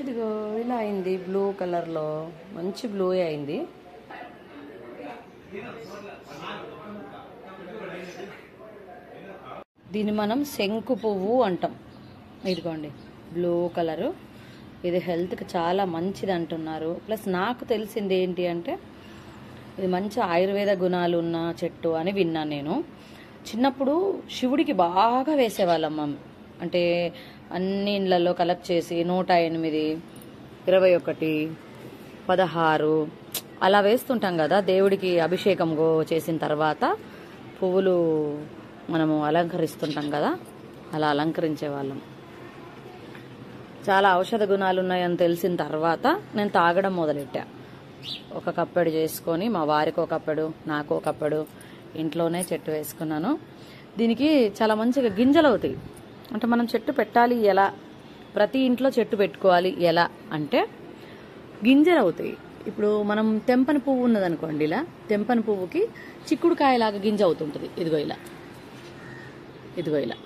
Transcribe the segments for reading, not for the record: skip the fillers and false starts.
ఇదిగో ఇలా అయింది, బ్లూ కలర్లో మంచి బ్లూ అయింది. దీన్ని మనం శంకు పువ్వు అంటాం. ఇదిగోండి బ్లూ కలరు, ఇది హెల్త్కి చాలా మంచిది అంటున్నారు. ప్లస్ నాకు తెలిసింది ఏంటి అంటే ఇది మంచి ఆయుర్వేద గుణాలు ఉన్న చెట్టు అని విన్నాను నేను. చిన్నప్పుడు శివుడికి బాగా వేసేవాళ్ళమ్మ. అంటే అన్ని ఇళ్లలో కలెక్ట్ చేసి 108, 21, 16 అలా వేస్తుంటాం కదా. దేవుడికి అభిషేకం చేసిన తర్వాత పువ్వులు మనము అలంకరిస్తుంటాం కదా, అలా అలంకరించే వాళ్ళం. చాలా ఔషధ గుణాలు ఉన్నాయని తెలిసిన తర్వాత నేను తాగడం మొదలెట్టా. ఒక కప్పెడు చేసుకొని మా వారికి ఒక కప్పెడు, నాకు ఒక కప్పెడు ఇంట్లోనే చెట్టు వేసుకున్నాను. దీనికి చాలా మంచిగా గింజలు అవుతాయి. అంటే మనం చెట్టు పెట్టాలి ఎలా, ప్రతి ఇంట్లో చెట్టు పెట్టుకోవాలి ఎలా అంటే గింజలు అవుతాయి. ఇప్పుడు మనం తెంపని పువ్వు ఉన్నదనుకోండి, ఇలా తెంపని పువ్వుకి చిక్కుడుకాయలాగా గింజ అవుతుంటుంది. ఇదిగో ఇలా, ఇదిగో ఇలా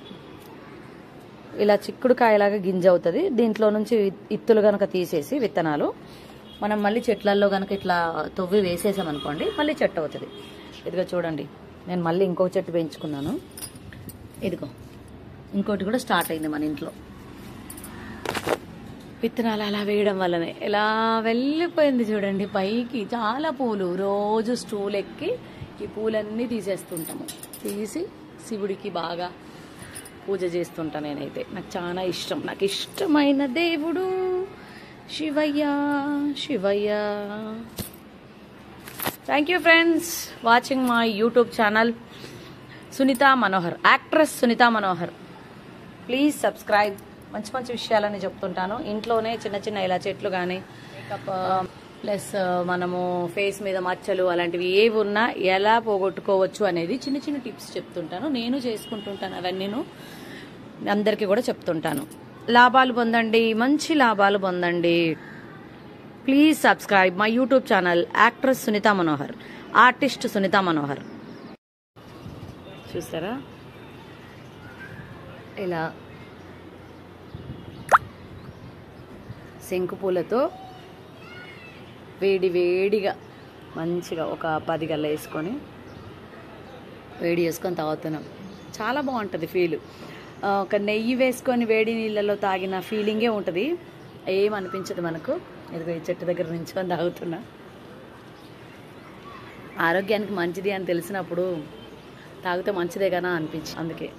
ఇలా చిక్కుడుకాయలాగా గింజ అవుతుంది. దీంట్లో నుంచి ఇత్తులు గనక తీసేసి విత్తనాలు మనం మళ్ళీ చెట్లల్లో గనక ఇట్లా తవ్వి వేసేసామనుకోండి, మళ్ళీ చెట్టు అవుతుంది. ఇదిగో చూడండి, నేను మళ్ళీ ఇంకొక చెట్టు పెంచుకున్నాను. ఇదిగో ఇంకోటి కూడా స్టార్ట్ అయింది మన ఇంట్లో. విత్తనాలు అలా వేయడం వల్లనే ఎలా వెళ్ళిపోయింది చూడండి పైకి. చాలా పూలు, రోజు స్టూల్ ఎక్కి ఈ పూలన్నీ తీసేస్తుంటాము. తీసి శివుడికి బాగా పూజ చేస్తుంటా నేనైతే. నాకు చాలా ఇష్టం. నాకు ఇష్టమైన దేవుడు Shivayya, Shivayya. Thank you friends watching my YouTube channel Sunitha Manohar, actress Sunitha Manohar. Please subscribe. మంచి మంచి విషయాలని చెప్తుంటాను. ఇంట్లోనే చిన్న చిన్న ఇలా చెట్లు కానీ మేకప్ ప్లస్ మనము ఫేస్ మీద మచ్చలు అలాంటివి ఏవి ఉన్నా ఎలా పోగొట్టుకోవచ్చు అనేది చిన్న చిన్న టిప్స్ చెప్తుంటాను. నేను చేసుకుంటుంటాను, అవన్నీను అందరికీ కూడా చెప్తుంటాను. లాభాలు పొందండి, మంచి లాభాలు పొందండి. Please subscribe my YouTube channel actress Sunitha Manohar, artist Sunitha Manohar. చూస్తారా ఇలా శంకు పూలతో వేడి వేడిగా మంచిగా ఒక 10 గల్ల వేసుకొని వేడి చేసుకొని తాగుతున్నాం. చాలా బాగుంటుంది ఫీల్. ఒక నెయ్యి వేసుకొని వేడి నీళ్ళలో తాగిన ఫీలింగే ఉంటుంది, ఏమనిపించదు మనకు. ఇదిగో ఈ చెట్టు దగ్గర నుంచుకొని తాగుతున్నా. ఆరోగ్యానికి మంచిది అని తెలిసినప్పుడు తాగితే మంచిదే కదా అనిపించి, అందుకే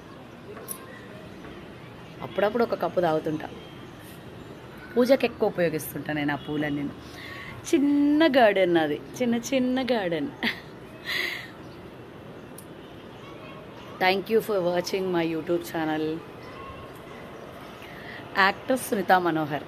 అప్పుడప్పుడు ఒక కప్పు తాగుతుంటా. పూజకి ఎక్కువ ఉపయోగిస్తుంటా నేను ఆ పూలన్నీ. చిన్న గార్డెన్ అది, చిన్న చిన్న garden. Thank you for watching my YouTube channel actress Sunitha Manohar.